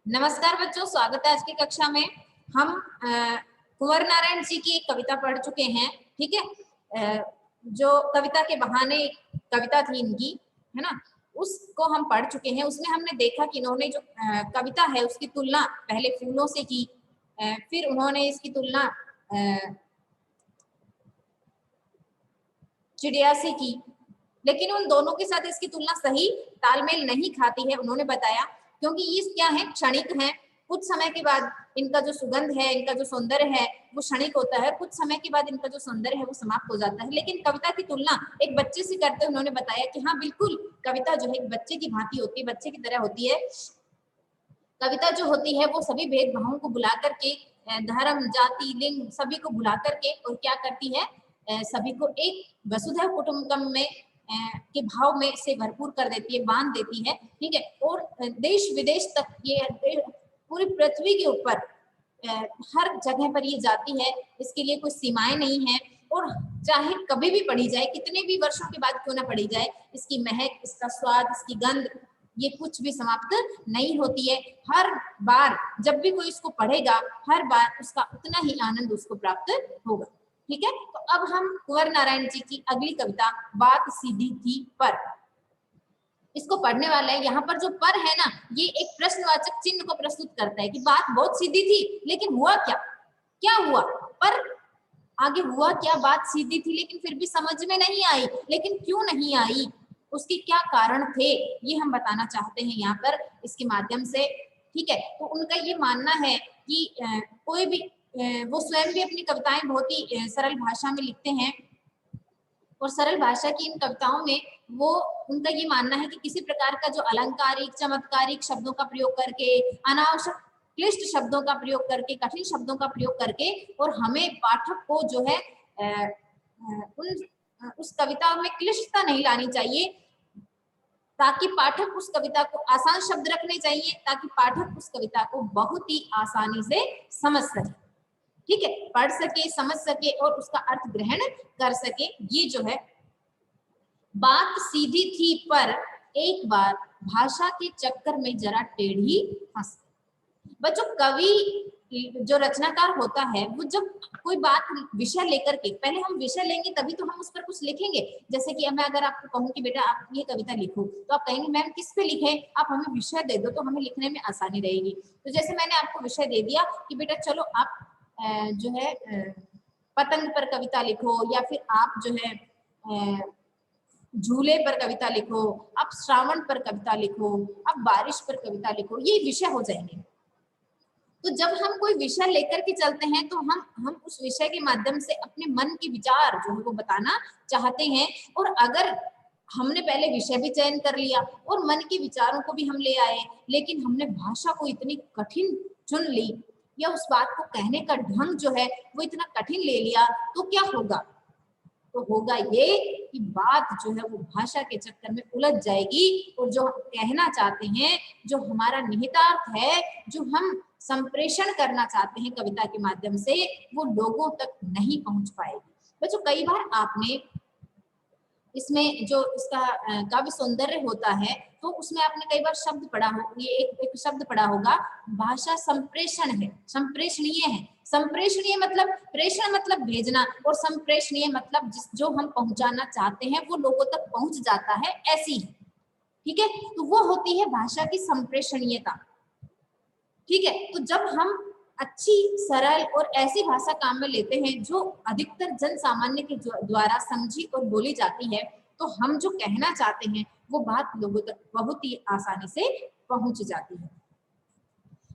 नमस्कार बच्चों, स्वागत है आज की कक्षा में। हम कुंवर नारायण जी की एक कविता पढ़ चुके हैं। ठीक है, जो कविता के बहाने कविता थी इनकी, है ना, उसको हम पढ़ चुके हैं। उसमें हमने देखा कि इन्होंने जो कविता है उसकी तुलना पहले फूलों से की, फिर उन्होंने इसकी तुलना चिड़िया से की, लेकिन उन दोनों के साथ इसकी तुलना सही तालमेल नहीं खाती है। उन्होंने बताया क्योंकि ये क्या है, क्षणिक है। कुछ समय के बाद इनका जो सुगंध है, इनका जो सौंदर्य है वो क्षणिक होता है, कुछ समय के बाद इनका जो सौंदर्य है वो समाप्त हो जाता है। लेकिन कविता की तुलना एक बच्चे से करते उन्होंने बताया कि हाँ बिल्कुल, कविता जो है एक बच्चे की भांति होती है, बच्चे की तरह होती है। कविता जो होती है वो सभी भेदभावों को भुला करके, धर्म, जाति, लिंग सभी को भुला करके और क्या करती है, सभी को एक वसुधैव कुटुंबकम में के भाव में से भरपूर कर देती है, बांध देती है। ठीक है, और देश विदेश तक ये पूरी पृथ्वी के ऊपर हर जगह पर ये जाती है। इसके लिए कोई सीमाएं नहीं है, और चाहे कभी भी पढ़ी जाए, कितने भी वर्षों के बाद क्यों ना पढ़ी जाए, इसकी महक, इसका स्वाद, इसकी गंध ये कुछ भी समाप्त नहीं होती है। हर बार जब भी कोई इसको पढ़ेगा, हर बार उसका उतना ही आनंद उसको प्राप्त होगा। ठीक है, तो अब हम कुंवर नारायण जी की अगली कविता बात सीधी थी पर इसको पढ़ने वाला है। यहाँ पर जो पर है ना, ये एक प्रश्नवाचक चिन्ह को प्रस्तुत करता है कि बात बहुत सीधी थी, लेकिन हुआ क्या, क्या हुआ। पर आगे हुआ क्या, बात सीधी थी लेकिन फिर भी समझ में नहीं आई। लेकिन क्यों नहीं आई, उसके क्या कारण थे, ये हम बताना चाहते हैं यहाँ पर इसके माध्यम से। ठीक है, तो उनका ये मानना है कि कोई भी वो स्वयं भी अपनी कविताएं बहुत ही सरल भाषा में लिखते हैं, और सरल भाषा की इन कविताओं में वो उनका ये मानना है कि किसी प्रकार का जो अलंकारिक, चमत्कारिक शब्दों का प्रयोग करके, अनावश्यक क्लिष्ट शब्दों का प्रयोग करके, कठिन शब्दों का प्रयोग करके, और हमें पाठक को जो है उस कविता में क्लिष्टता नहीं लानी चाहिए, ताकि पाठक उस कविता को आसान शब्द रखने चाहिए, ताकि पाठक उस कविता को बहुत ही आसानी से समझ सके। ठीक है, पढ़ सके, समझ सके और उसका अर्थ ग्रहण कर सके। ये जो है बात सीधी थी पर एक बार भाषा के चक्कर में जरा टेढ़ी फंस। बच्चों, कवि जो रचनाकार होता है वो जब कोई बात विषय लेकर के, पहले हम विषय लेंगे तभी तो हम उस पर कुछ लिखेंगे। जैसे कि मैं अगर आपको कहूँ कि बेटा आप ये कविता लिखो, तो आप कहेंगे मैम किस पे लिखें, आप हमें विषय दे दो तो हमें लिखने में आसानी रहेगी। तो जैसे मैंने आपको विषय दे दिया कि बेटा चलो आप जो है पतंग पर कविता लिखो, या फिर आप जो है झूले पर कविता लिखो, आप श्रावण पर कविता लिखो, आप बारिश पर कविता लिखो, ये विषय हो जाएंगे। तो जब हम कोई विषय लेकर के चलते हैं तो हम उस विषय के माध्यम से अपने मन के विचार जो है वो बताना चाहते हैं। और अगर हमने पहले विषय भी चयन कर लिया और मन के विचारों को भी हम ले आए, लेकिन हमने भाषा को इतनी कठिन चुन ली, या उस बात को कहने का ढंग जो है वो इतना कठिन ले लिया, तो क्या होगा, तो होगा ये कि बात जो है वो भाषा के चक्कर में उलझ जाएगी, और जो हम कहना चाहते हैं, जो हमारा निहितार्थ है, जो हम संप्रेषण करना चाहते हैं कविता के माध्यम से, वो लोगों तक नहीं पहुंच पाएगी। बच्चों, कई बार आपने इसमें जो इसका काव्य सौंदर्य होता है, तो उसमें आपने कई बार शब्द पढ़ा हो, ये एक शब्द पढ़ा होगा, भाषा संप्रेषण है, संप्रेषणीय है। संप्रेषणीय मतलब प्रेषण मतलब भेजना, और संप्रेषणीय मतलब जो हम पहुंचाना चाहते हैं वो लोगों तक पहुंच जाता है, ऐसी। ठीक है, तो वो होती है भाषा की संप्रेषणीयता। ठीक है, तो जब हम अच्छी, सरल और ऐसी भाषा काम में लेते हैं जो अधिकतर जन सामान्य के द्वारा समझी और बोली जाती है, तो हम जो कहना चाहते हैं वो बात लोगों तक बहुत ही आसानी से पहुंच जाती है।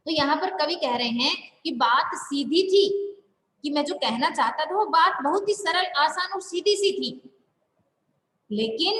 तो यहाँ पर कवि कह रहे हैं कि बात सीधी थी, कि मैं जो कहना चाहता था वो बात बहुत ही सरल, आसान और सीधी सी थी, लेकिन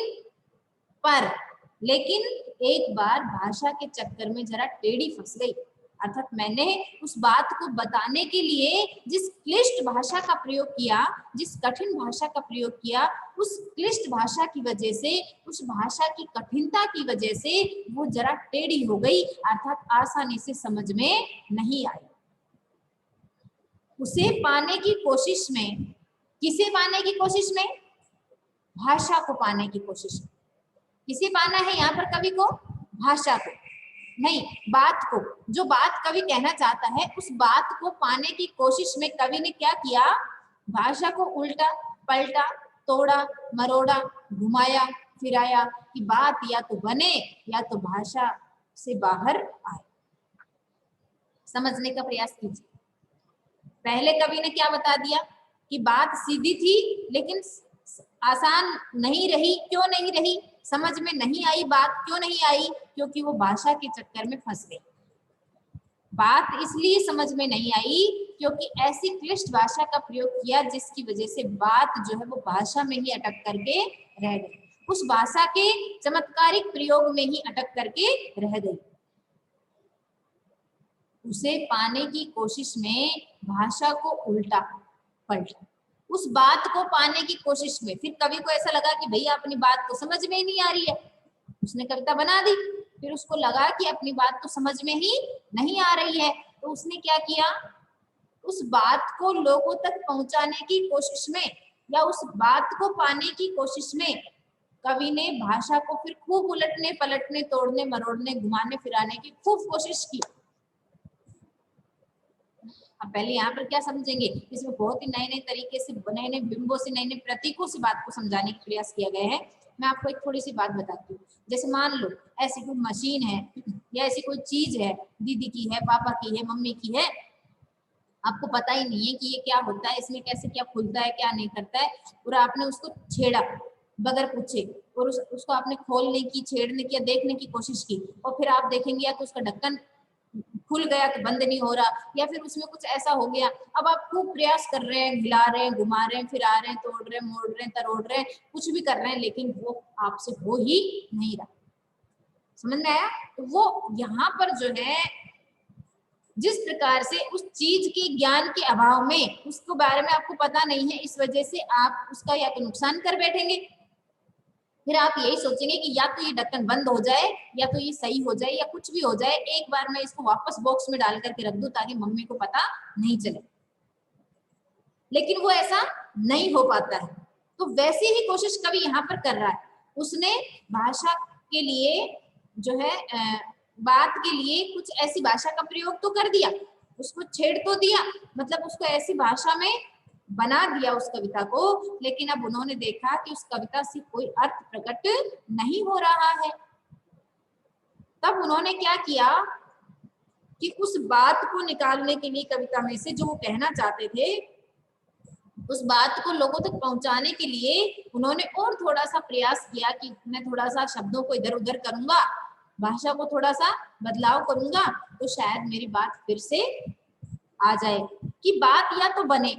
एक बार भाषा के चक्कर में जरा टेढ़ी फंस गई। अर्थात मैंने उस बात को बताने के लिए जिस क्लिष्ट भाषा का प्रयोग किया, जिस कठिन भाषा का प्रयोग किया, उस क्लिष्ट भाषा की वजह से, उस भाषा की कठिनता की वजह से वो जरा टेढ़ी हो गई, अर्थात आसानी से समझ में नहीं आई। उसे पाने की कोशिश में, किसे पाने की कोशिश में, भाषा को पाने की कोशिश में। किसे पाना है यहाँ पर कवि को, भाषा को। नहीं, बात को, जो बात कवि कहना चाहता है उस बात को पाने की कोशिश में कवि ने क्या किया, भाषा को उल्टा पलटा, तोड़ा मरोड़ा, घुमाया फिराया कि बात या तो बने या तो भाषा से बाहर आए। समझने का प्रयास कीजिए। पहले कवि ने क्या बता दिया कि बात सीधी थी लेकिन आसान नहीं रही। क्यों नहीं रही? समझ में नहीं आई बात। क्यों नहीं आई? क्योंकि वो भाषा के चक्कर में फंस गई। बात इसलिए समझ में नहीं आई क्योंकि ऐसी क्लिष्ट भाषा का प्रयोग किया जिसकी वजह से बात जो है वो भाषा में ही अटक करके रह गई, उस भाषा के चमत्कारिक प्रयोग में ही अटक करके रह गई। उसे पाने की कोशिश में भाषा को उल्टा पलटा, उस बात को पाने की कोशिश में फिर कवि को ऐसा लगा कि भैया अपनी बात तो समझ में ही नहीं आ रही है, उसने कविता बना दी। फिर उसको लगा कि अपनी बात तो समझ में ही नहीं आ रही है, तो उसने क्या किया, उस बात को लोगों तक पहुंचाने की कोशिश में या उस बात को पाने की कोशिश में कवि ने भाषा को फिर खूब उलटने पलटने, तोड़ने मरोड़ने, घुमाने फिराने की खूब कोशिश की। अब पहले यहाँ पर क्या समझेंगे, इसमें बहुत ही नए नए तरीके से, नए नए बिंबों से, नए नए प्रतीकों से बात को समझाने का प्रयास किया गया है। मैं आपको एक थोड़ी सी बात बताती हूँ। जैसे मान लो ऐसी कोई मशीन है या ऐसी कोई चीज है, दीदी की है, पापा की है, मम्मी की है, आपको पता ही नहीं है कि ये क्या होता है, इसमें कैसे क्या खुलता है, क्या नहीं करता है, और आपने उसको छेड़ा बगैर पूछे और उसको आपने खोलने की, छेड़ने की या देखने की कोशिश की, और फिर आप देखेंगे या तो उसका ढक्कन खुल गया तो बंद नहीं हो रहा, या फिर उसमें कुछ ऐसा हो गया। अब आप खूब प्रयास कर रहे हैं, हिला रहे हैं, घुमा रहे हैं, फिरा रहे हैं, तोड़ रहे हैं, मोड़ रहे हैं, तरोड़ रहे हैं, कुछ भी कर रहे हैं, लेकिन वो आपसे हो ही नहीं रहा। समझ में आया? तो वो यहाँ पर जो है जिस प्रकार से उस चीज के ज्ञान के अभाव में, उसके बारे में आपको पता नहीं है, इस वजह से आप उसका या तो नुकसान कर बैठेंगे, फिर आप यही सोचेंगे कि या तो ये ढक्कन बंद हो जाए या तो ये सही हो जाए या कुछ भी हो जाए, एक बार मैं इसको वापस बॉक्स में डाल करके रख दूं ताकि मम्मी को पता नहीं चले। लेकिन वो ऐसा नहीं हो पाता है। तो वैसे ही कोशिश कवि यहाँ पर कर रहा है। उसने भाषा के लिए जो है बात के लिए कुछ ऐसी भाषा का प्रयोग तो कर दिया, उसको छेड़ तो दिया, मतलब उसको ऐसी भाषा में बना दिया उस कविता को, लेकिन अब उन्होंने देखा कि उस कविता से कोई अर्थ प्रकट नहीं हो रहा है। तब उन्होंने क्या किया कि उस बात को निकालने के लिए कविता में से जो वो कहना चाहते थे, उस बात को लोगों तक पहुंचाने के लिए उन्होंने और थोड़ा सा प्रयास किया कि मैं थोड़ा सा शब्दों को इधर उधर करूंगा, भाषा को थोड़ा सा बदलाव करूंगा, तो शायद मेरी बात फिर से आ जाए कि बात या तो बने,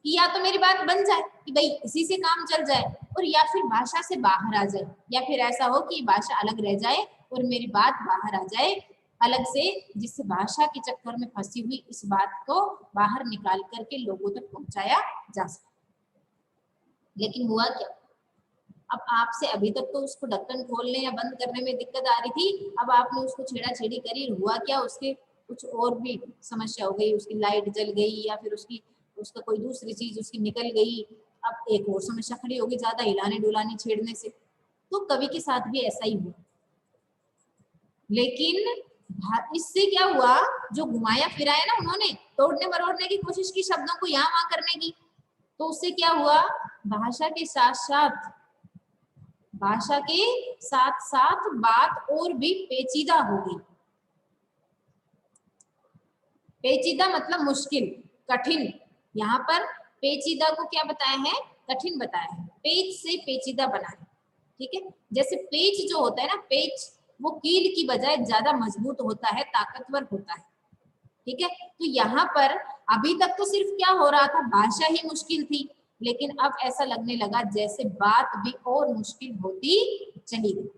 कि या तो मेरी बात बन जाए कि भाई इसी से काम चल जाए, और या फिर भाषा से बाहर आ जाए, या फिर ऐसा हो कि भाषा अलग रह जाए और मेरी बात बाहर आ जाए अलग से, जिससे भाषा के चक्कर में फंसी हुई इस बात को बाहर निकाल करके लोगों तक पहुंचाया जा सके। लेकिन हुआ क्या, अब आपसे अभी तक तो उसको ढक्कन खोलने या बंद करने में दिक्कत आ रही थी, अब आपने उसको छेड़ा छेड़ी करी, हुआ क्या, उसके कुछ और भी समस्या हो गई, उसकी लाइट जल गई या फिर उसका कोई दूसरी चीज उसकी निकल गई। अब एक और समस्या खड़ी होगी ज्यादा हिलाने डुलाने छेड़ने से। तो कवि के साथ भी ऐसा ही हुआ। लेकिन इससे क्या हुआ, जो घुमाया फिराया ना उन्होंने, तोड़ने मरोड़ने की कोशिश की, शब्दों को यहाँ वहां करने की, तो उससे क्या हुआ, भाषा के साथ साथ बात और भी पेचीदा हो गई। पेचीदा मतलब मुश्किल, कठिन। यहाँ पर पेचीदा को क्या बताया है, कठिन बताया है, पेच से पेचीदा बना है। ठीक है, जैसे पेच जो होता है ना, पेच वो कील की बजाय ज्यादा मजबूत होता है, ताकतवर होता है। ठीक है, तो यहाँ पर अभी तक तो सिर्फ क्या हो रहा था, भाषा ही मुश्किल थी, लेकिन अब ऐसा लगने लगा जैसे बात भी और मुश्किल होती चली गई,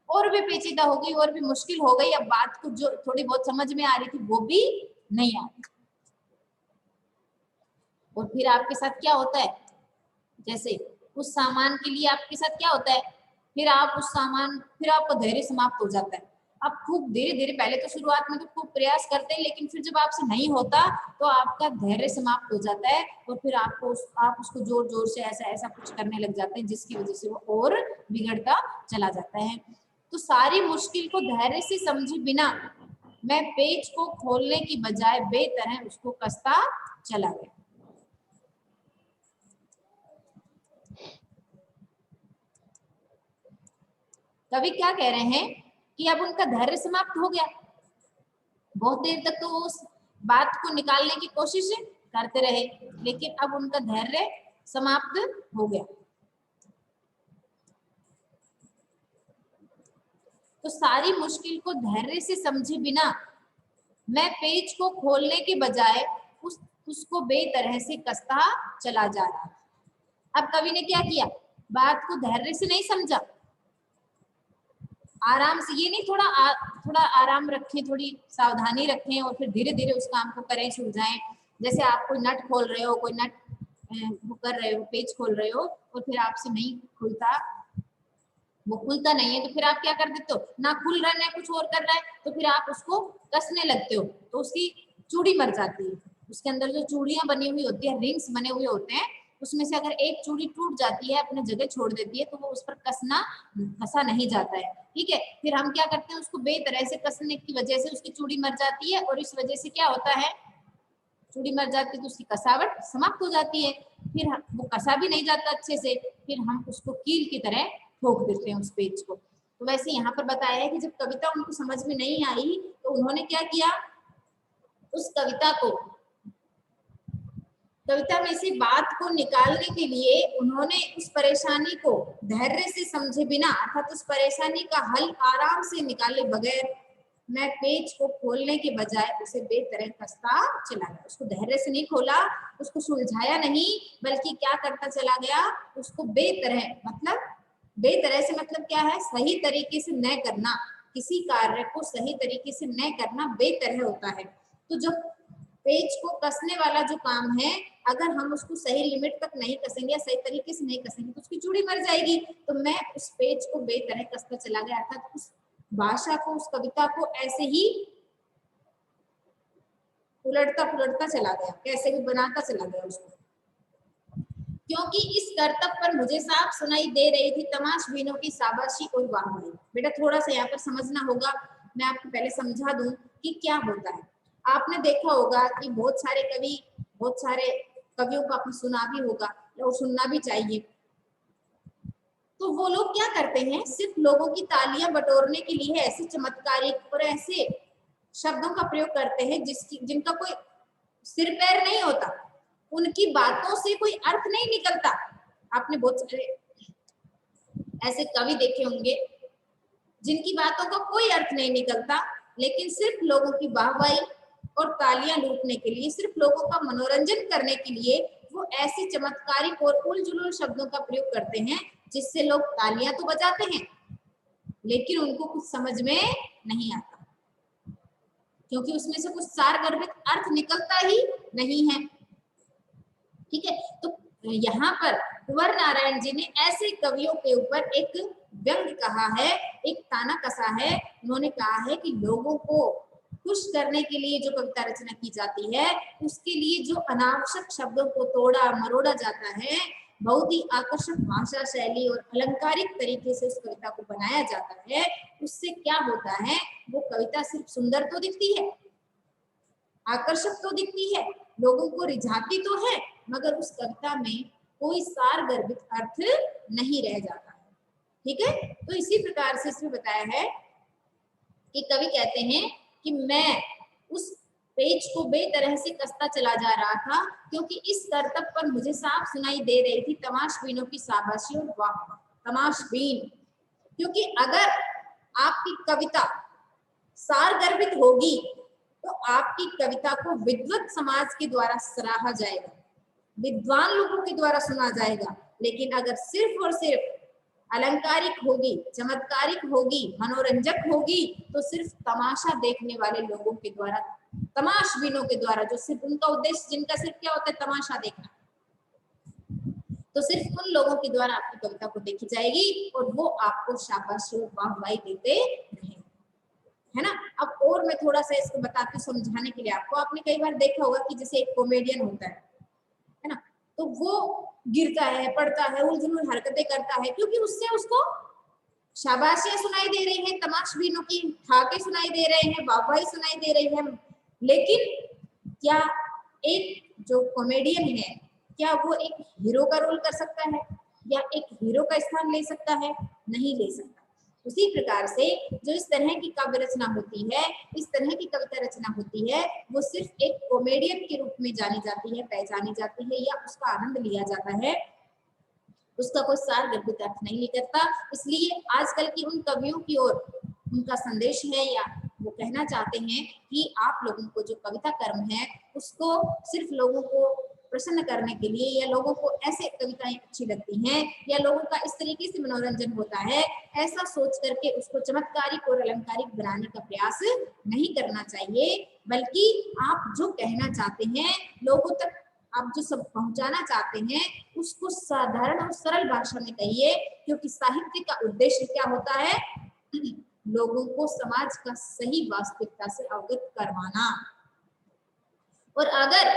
और भी पेचीदा हो गई, और भी मुश्किल हो गई। अब बात को जो थोड़ी बहुत समझ में आ रही थी वो भी नहीं आ रही। और फिर आपके साथ क्या होता है, जैसे उस सामान के लिए आपके साथ क्या होता है, फिर आपका धैर्य समाप्त हो जाता है। आप खूब धीरे धीरे, पहले तो शुरुआत में तो खूब प्रयास करते हैं, लेकिन फिर जब आपसे नहीं होता तो आपका धैर्य समाप्त हो जाता है, और फिर आप उसको जोर जोर से ऐसा ऐसा कुछ करने लग जाते हैं, जिसकी वजह से वो और बिगड़ता चला जाता है। तो सारी मुश्किल को धैर्य से समझे बिना मैं पेज को खोलने की बजाय बेतरह उसको कसता चला गया। कवि क्या कह रहे हैं कि अब उनका धैर्य समाप्त हो गया। बहुत देर तक तो उस बात को निकालने की कोशिश करते रहे, लेकिन अब उनका धैर्य समाप्त हो गया। तो सारी मुश्किल को धैर्य से समझे बिना मैं पेज को खोलने के बजाय उसको बेतरह से कसता चला जा रहा था। अब कवि ने क्या किया, बात को धैर्य से नहीं समझा, आराम से, ये नहीं थोड़ा आराम रखें, थोड़ी सावधानी रखें और फिर धीरे धीरे उस काम को करें, सुलझाएं। जैसे आप कोई नट खोल रहे हो, कोई नट वो कर रहे हो, पेज खोल रहे हो और फिर आपसे नहीं खुलता, वो खुलता नहीं है, तो फिर आप क्या कर देते हो, ना खुल रहा है ना कुछ और कर रहा है, तो फिर आप उसको कसने लगते हो, तो उसकी चूड़ी मर जाती है। उसके अंदर जो चूड़ियां बनी हुई होती है, रिंग्स बने हुए होते हैं, उसमें से अगर एक चूड़ी टूट जाती है, अपने जगह छोड़ देती है, तो वो उस पर कसा नहीं जाता है। ठीक है, फिर हम क्या करते हैं, उसको बेतरह से कसने की वजह से उसकी चूड़ी मर जाती है, और इस वजह से क्या होता है, चूड़ी मर जाती है तो उसकी कसावट समाप्त हो जाती है, फिर वो कसा भी नहीं जाता अच्छे से, फिर हम उसको कील की तरह ठोक देते हैं उस पेज को। तो वैसे यहाँ पर बताया है कि जब कविता उनको समझ में नहीं आई तो उन्होंने क्या किया, उस कविता में से बात को निकालने के लिए उन्होंने उस परेशानी को धैर्य से समझे बिना, अर्थात उस परेशानी का हल आराम से निकाले बगैर मैं पेज को खोलने के बजाय उसे बेतरह कसता चला गया। उसको धैर्य से नहीं खोला, उसको सुलझाया नहीं, बल्कि क्या करता चला गया, उसको बेतरह, मतलब बेतरह से मतलब क्या है, सही तरीके से न करना, किसी कार्य को सही तरीके से न करना बेतरह होता है। तो जो पेज को कसने वाला जो काम है, अगर हम उसको सही लिमिट तक नहीं कसेंगे या सही तरीके से नहीं कसेंगे तो उसकी चूड़ी मर जाएगी। तो मैं उस पेज को बेतरह कसता चला गया, अर्थात उस भाषा को, उस कविता को ऐसे ही उलटता पुलटता चला गया, कैसे भी बनाता चला गया उसको। क्योंकि इस करतब पर मुझे साफ सुनाई दे रही थी तमाशबीनों की शाबाशी और वाहवाही। बेटा थोड़ा सा यहाँ पर समझना होगा, मैं आपको पहले समझा दूं कि क्या होता है। आपने देखा होगा कि बहुत सारे कवियों को आपने सुना भी होगा और सुनना भी चाहिए। तो वो लोग क्या करते हैं, सिर्फ लोगों की तालियां बटोरने के लिए ऐसे चमत्कारिक और ऐसे शब्दों का प्रयोग करते हैं जिनका कोई सिर पैर नहीं होता, उनकी बातों से कोई अर्थ नहीं निकलता। आपने बहुत सारे ऐसे कवि देखे होंगे जिनकी बातों का कोई अर्थ नहीं निकलता, लेकिन सिर्फ लोगों की वाहवाही और तालियां लूटने के लिए, सिर्फ लोगों का मनोरंजन करने के लिए वो ऐसे चमत्कारिक और उलझुल शब्दों का प्रयोग करते हैं जिससे लोग तालियां तो बजाते हैं लेकिन उनको कुछ समझ में नहीं आता, क्योंकि उसमें से कुछ सारगर्भित अर्थ निकलता ही नहीं है। ठीक है, तो यहाँ पर कुंवर नारायण जी ने ऐसे कवियों के ऊपर एक व्यंग कहा है, एक ताना कसा है। उन्होंने कहा है कि लोगों को खुश करने के लिए जो कविता रचना की जाती है, उसके लिए जो अनावश्यक शब्दों को तोड़ा मरोड़ा जाता है, बहुत ही आकर्षक भाषा शैली और अलंकारिक तरीके से उस कविता को बनाया जाता है, उससे क्या होता है, वो कविता सिर्फ सुंदर तो दिखती है, आकर्षक तो दिखती है, लोगों को रिझाती तो है, मगर उस कविता में कोई सारगर्भित अर्थ नहीं रह जाता है। ठीक है, तो इसी प्रकार से इसमें बताया है कि कवि कहते हैं कि मैं उस पेज को बेतरह से कसता चला जा रहा था, क्योंकि इस करतब पर मुझे साफ सुनाई दे रही थी तमाशबीनों की शाबाशी और वाह। तमाशबीन, क्योंकि अगर आपकी कविता सारगर्भित होगी तो आपकी कविता को विद्वत समाज के द्वारा सराहा जाएगा, विद्वान लोगों के द्वारा सुना जाएगा। लेकिन अगर सिर्फ और सिर्फ अलंकारिक होगी, चमत्कारिक होगी, मनोरंजक होगी, तो सिर्फ तमाशा देखने वाले लोगों के द्वारा, तमाशबीनों के द्वारा, जो सिर्फ उनका उद्देश्य, जिनका सिर्फ क्या होता है, तमाशा देखना, तो सिर्फ उन लोगों के द्वारा आपकी कविता को देखी जाएगी और वो आपको शाबाशी और वाहवाही देते रहेंगे, है ना। अब और मैं थोड़ा सा इसको बताती हूँ समझाने के लिए आपको। आपने कई बार देखा होगा कि जैसे एक कॉमेडियन होता है ना, तो वो गिरता है, पड़ता है, उलझुल हरकतें करता है, क्योंकि उससे उसको शाबाशियां सुनाई दे रही हैं, तमाशबीनों की ठाके सुनाई दे रहे हैं, वाहवाही सुनाई दे रही है, लेकिन क्या एक जो कॉमेडियन है क्या वो एक हीरो का रोल कर सकता है या एक हीरो का स्थान ले सकता है? नहीं ले सकता। उसी प्रकार से जो इस तरह की काव्य रचना होती है, इस तरह की कविता रचना होती है, वो सिर्फ एक कॉमेडियन के रूप में जानी जाती है, पहचानी जाती है, या उसका आनंद लिया जाता है, उसका कोई सार गर्भित अर्थ नहीं निकलता। इसलिए आजकल की उन कवियों की ओर उनका संदेश है, या वो कहना चाहते हैं कि आप लोगों को जो कविता कर्म है उसको सिर्फ लोगों को प्रसन्न करने के लिए, या लोगों को ऐसे कविताएं अच्छी लगती हैं, या लोगों का इस तरीके से मनोरंजन होता है, ऐसा सोच करके उसको चमत्कारिक और अलंकारिक बनाने का प्रयास नहीं करना चाहिए, बल्कि आप जो कहना चाहते हैं लोगों तक, आप जो सब पहुंचाना चाहते हैं उसको साधारण और सरल भाषा में कहिए, क्योंकि साहित्य का उद्देश्य क्या होता है? लोगों को समाज का सही वास्तविकता से अवगत करवाना। और अगर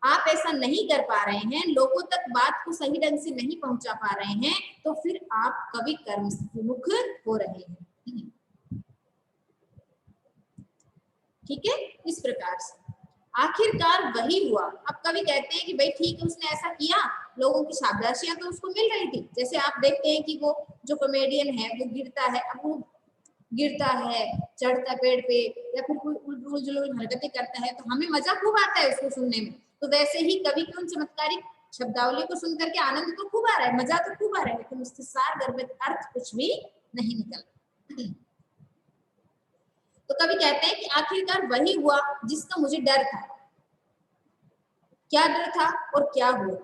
आप ऐसा नहीं कर पा रहे हैं, लोगों तक बात को सही ढंग से नहीं पहुंचा पा रहे हैं, तो फिर आप कवि कर्म से विमुख हो रहे हैं। ठीक है, इस प्रकार से आखिरकार वही हुआ। अब कवि कहते हैं कि भाई ठीक है, उसने ऐसा किया, लोगों की शाबाशियां तो उसको मिल रही थी। जैसे आप देखते हैं कि वो जो कॉमेडियन है वो गिरता है, अब वो गिरता है, चढ़ता पेड़ पे, या फिर कोई उलझुल जुलूल हरकतें करता है, तो हमें मजा खूब आता है उसको सुनने में। तो वैसे ही कवि की उन चमत्कारिक शब्दावली को सुन करके आनंद तो खूब आ रहा है, मजा तो खूब आ रहा है, लेकिन उससे सार गर्भित अर्थ कुछ भी नहीं निकल। तो कवि कहते हैं कि आखिरकार वही हुआ जिसका मुझे डर था। क्या डर था और क्या हुआ?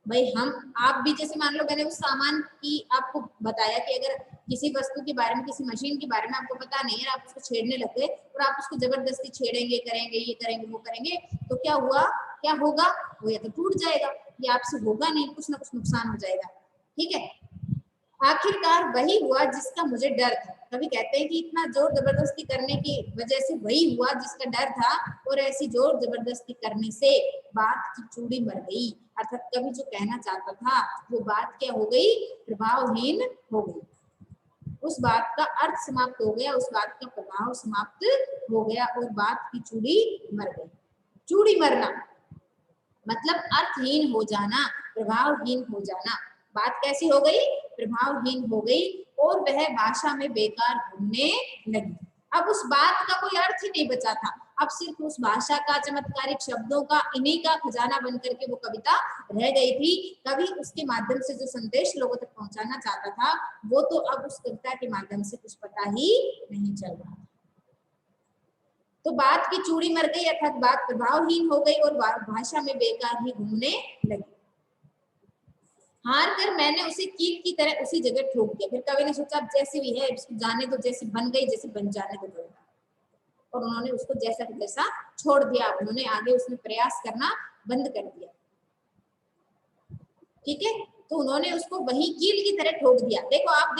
भाई हम आप भी, जैसे मान लो मैंने उस सामान की आपको बताया कि अगर किसी वस्तु के बारे में, किसी मशीन के बारे में आपको पता नहीं है, आप उसको छेड़ने लगे और आप उसको जबरदस्ती छेड़ेंगे, करेंगे, ये करेंगे, वो करेंगे, तो क्या हुआ, क्या होगा? वो या तो टूट जाएगा या आपसे होगा नहीं, कुछ ना कुछ नुकसान हो जाएगा। ठीक है, आखिरकार वही हुआ जिसका मुझे डर था। कभी कहते हैं कि इतना जोर जबरदस्ती करने की वजह से वही हुआ जिसका डर था, और ऐसी जोर जबरदस्ती करने से बात की चूड़ी मर गई। अर्थात कवि जो कहना चाहता था वो बात क्या हो गई? प्रभावहीन हो गई। उस बात का अर्थ समाप्त हो गया, उस बात का प्रभाव समाप्त हो गया, और बात की चूड़ी मर गई। चूड़ी मरना मतलब अर्थहीन हो जाना, प्रभावहीन हो जाना। बात कैसी हो गई? प्रभावहीन हो गई, और वह भाषा में बेकार घूमने लगी। अब उस बात का कोई अर्थ ही नहीं बचा था, अब सिर्फ उस भाषा का, चमत्कारिक शब्दों का, इन्हीं का खजाना बन करके वो कविता रह गई थी। कवि उसके माध्यम से जो संदेश लोगों तक पहुंचाना चाहता था, वो तो अब उस कविता के माध्यम से कुछ पता ही नहीं चल रहा। तो बात की चूड़ी मर गई, अर्थात बात प्रभावहीन हो गई और भाषा में बेकार ही घूमने लगी। हार कर मैंने उसे कील की तरह उसी जगह ठोक दिया। फिर कवि ने सोचा जैसे भी है इसको जाने दो, जैसे बन गई, जैसे बन जाने दो, और उन्होंने उसको जैसा कि जैसा छोड़ दिया। उन्होंने आगे उसमें प्रयास करना बंद कर दिया। ठीक है, तो उन्होंने उसको वही कील की तरह ठोक दिया। देखो आप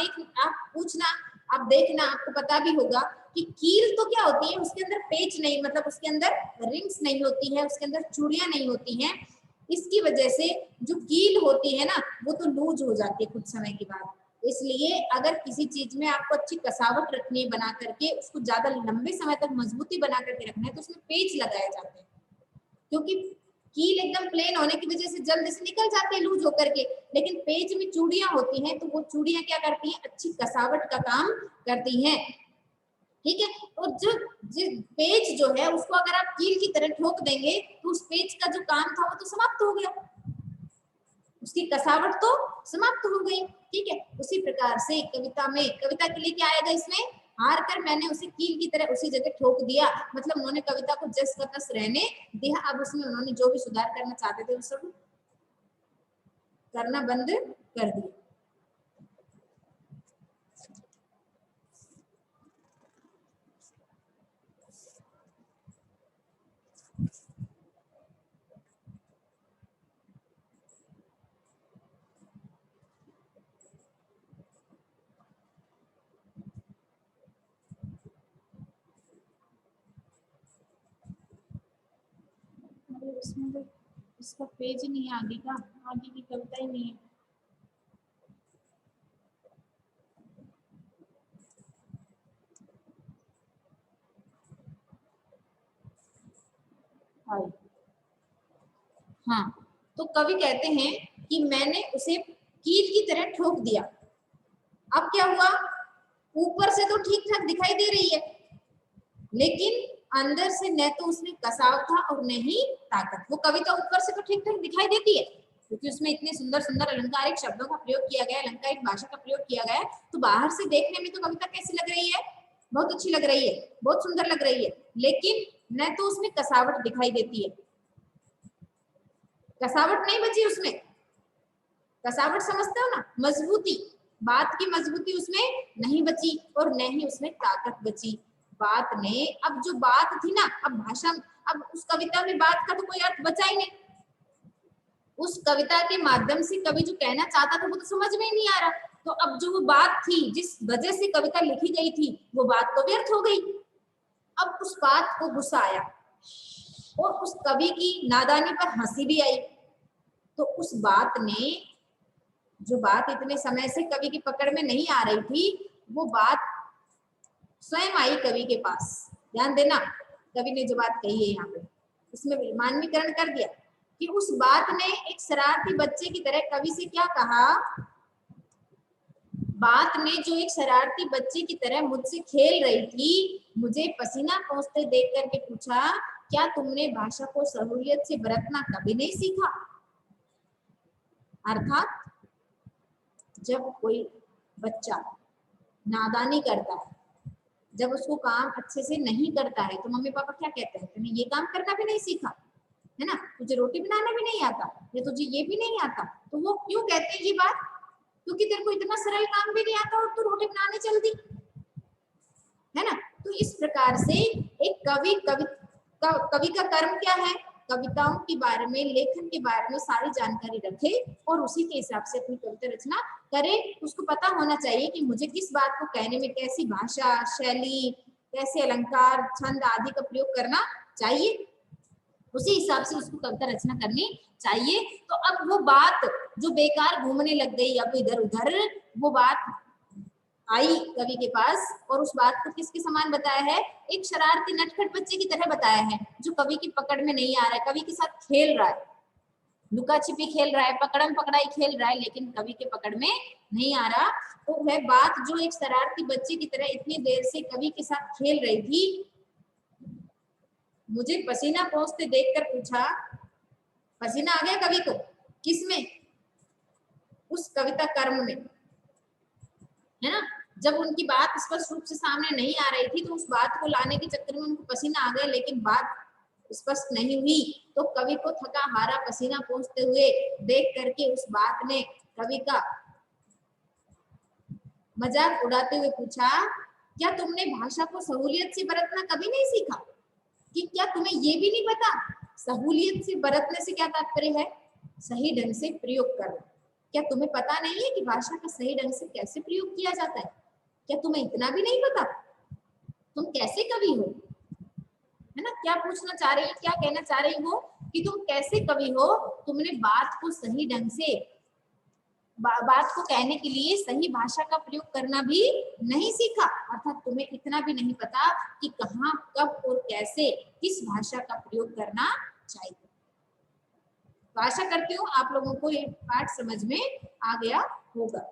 पूछना, आप देखना, आपको पता भी होगा कि कील तो क्या होती है, उसके अंदर पेच नहीं, मतलब उसके अंदर रिंग्स नहीं होती है, उसके अंदर चूड़ियां नहीं होती हैं। इसकी वजह से जो कील होती है ना, वो तो लूज हो जाती है कुछ समय के बाद। इसलिए अगर किसी चीज में आपको अच्छी कसावट रखनी है बना करके, उसको ज्यादा लंबे समय तक मजबूती बना करके रखना है, तो उसमें पेच लगाए जाते हैं, क्योंकि कील एकदम प्लेन होने की वजह से जल्द से निकल जाते हैं लूज होकर के। लेकिन पेज में चूड़ियां होती हैं, तो वो चूड़ियां क्या करती हैं? अच्छी कसावट का काम करती हैं। ठीक है, और जो पेज जो है उसको अगर आप कील की तरह ठोक देंगे, तो उस पेज का जो काम था वो तो समाप्त हो गया, उसकी कसावट तो समाप्त हो गई। ठीक है, उसी प्रकार से कविता में, कविता के लिए क्या आएगा इसमें? हार कर मैंने उसे कील की तरह उसी जगह ठोक दिया। मतलब उन्होंने कविता को जस का तस रहने दिया। अब उसमें उन्होंने जो भी सुधार करना चाहते थे वो सब करना बंद कर दिया। इसमें तो इसका पेज ही नहीं है, आगे का, आगे की कविता ही नहीं है। हाँ, तो कवि कहते हैं कि मैंने उसे कील की तरह ठोक दिया। अब क्या हुआ, ऊपर से तो ठीक ठाक दिखाई दे रही है, लेकिन अंदर से न तो उसमें कसाव था और न ही ताकत। वो कविता ऊपर से तो ठीक ठाक दिखाई देती है क्योंकि उसमें इतने सुंदर सुंदर अलंकारिक शब्दों का प्रयोग किया गया है, अलंकारिक भाषा का प्रयोग किया गया है, तो बाहर से देखने में तो कविता कैसी लग रही है, बहुत अच्छी लग रही है, बहुत सुंदर लग रही है, लेकिन न तो उसमें कसावट दिखाई देती है, कसावट नहीं बची उसमें। कसावट समझते हो ना, मजबूती, बात की मजबूती उसमें नहीं बची और न ही उसमें ताकत बची। बात ने, अब जो बात थी ना, अब भाषा, अब उस कविता में बात का तो कोई अर्थ बचा ही नहीं। उस कविता के माध्यम से कवि जो कहना चाहता था वो तो समझ में ही नहीं आ रहा। तो अब जो वो बात थी जिस वजह से कविता लिखी गई थी वो बात तो व्यर्थ हो गई। अब उस बात को गुस्सा आया और उस कवि की नादानी पर हंसी भी आई। तो उस बात ने, जो बात इतने समय से कवि की पकड़ में नहीं आ रही थी, वो बात स्वयं आई कवि के पास। ध्यान देना, कवि ने जो बात कही है यहाँ पे उसमें मानवीकरण कर दिया कि उस बात ने एक शरारती बच्चे की तरह कवि से क्या कहा। बात ने जो एक शरारती बच्चे की तरह मुझसे खेल रही थी, मुझे पसीना पोंछते देख करके पूछा, क्या तुमने भाषा को सहूलियत से बरतना कभी नहीं सीखा। अर्थात जब कोई बच्चा नादानी करता है, जब उसको काम अच्छे से नहीं करता है, तो मम्मी पापा क्या कहते हैं, तुमने ये काम करना भी नहीं सीखा है ना, तुझे रोटी बनाना भी नहीं आता या तुझे ये भी नहीं आता। तो वो क्यों कहते हैं ये बात, क्योंकि तेरे को इतना सरल काम भी नहीं आता और तू रोटी बनाने चल दी है ना। तो इस प्रकार से एक कवि का कर्म क्या है, कविताओं के बारे में, लेखन के बारे में सारी जानकारी रखे और उसी के हिसाब से अपनी कविता रचना करे। उसको पता होना चाहिए कि मुझे किस बात को कहने में कैसी भाषा शैली, कैसे अलंकार छंद आदि का प्रयोग करना चाहिए, उसी हिसाब से उसको कविता रचना करनी चाहिए। तो अब वो बात जो बेकार घूमने लग गई, अब इधर उधर वो बात आई कवि के पास और उस बात को किसके समान बताया है, एक शरारती नटखट बच्चे की तरह बताया है जो कवि की पकड़ में नहीं आ रहा है, कवि के साथ खेल रहा है, लुका छिपी खेल रहा है, पकड़म पकड़ाई खेल रहा है, लेकिन कवि के पकड़ में नहीं आ रहा। तो वह बात जो एक शरारती बच्चे की तरह इतनी देर से कवि के साथ खेल रही थी, मुझे पसीना पोंछते देखकर पूछा, पसीना आ गया कवि को, किसमें, उस कविता कर्म में, है ना। जब उनकी बात स्पष्ट रूप से सामने नहीं आ रही थी तो उस बात को लाने के चक्कर में उनको पसीना आ गया, लेकिन बात स्पष्ट नहीं हुई। तो कवि को थका हारा पसीना पोंछते हुए देख करके उस बात ने कवि का मजाक उड़ाते हुए पूछा, क्या तुमने भाषा को सहूलियत से बरतना कभी नहीं सीखा, कि क्या तुम्हें ये भी नहीं पता, सहूलियत से बरतने से क्या तात्पर्य है, सही ढंग से प्रयोग करना। क्या तुम्हें पता नहीं है कि भाषा का सही ढंग से कैसे प्रयोग किया जाता है, क्या तुम्हें इतना भी नहीं पता, तुम कैसे कवि हो, है ना। क्या पूछना चाह रही है, क्या कहना चाह रही हो कि तुम कैसे कवि हो, तुमने बात को सही ढंग से, बात को कहने के लिए सही भाषा का प्रयोग करना भी नहीं सीखा, अर्थात तुम्हें इतना भी नहीं पता कि कहाँ कब और कैसे किस भाषा का प्रयोग करना चाहिए। तो आशा करती हूँ आप लोगों को ये पाठ समझ में आ गया होगा।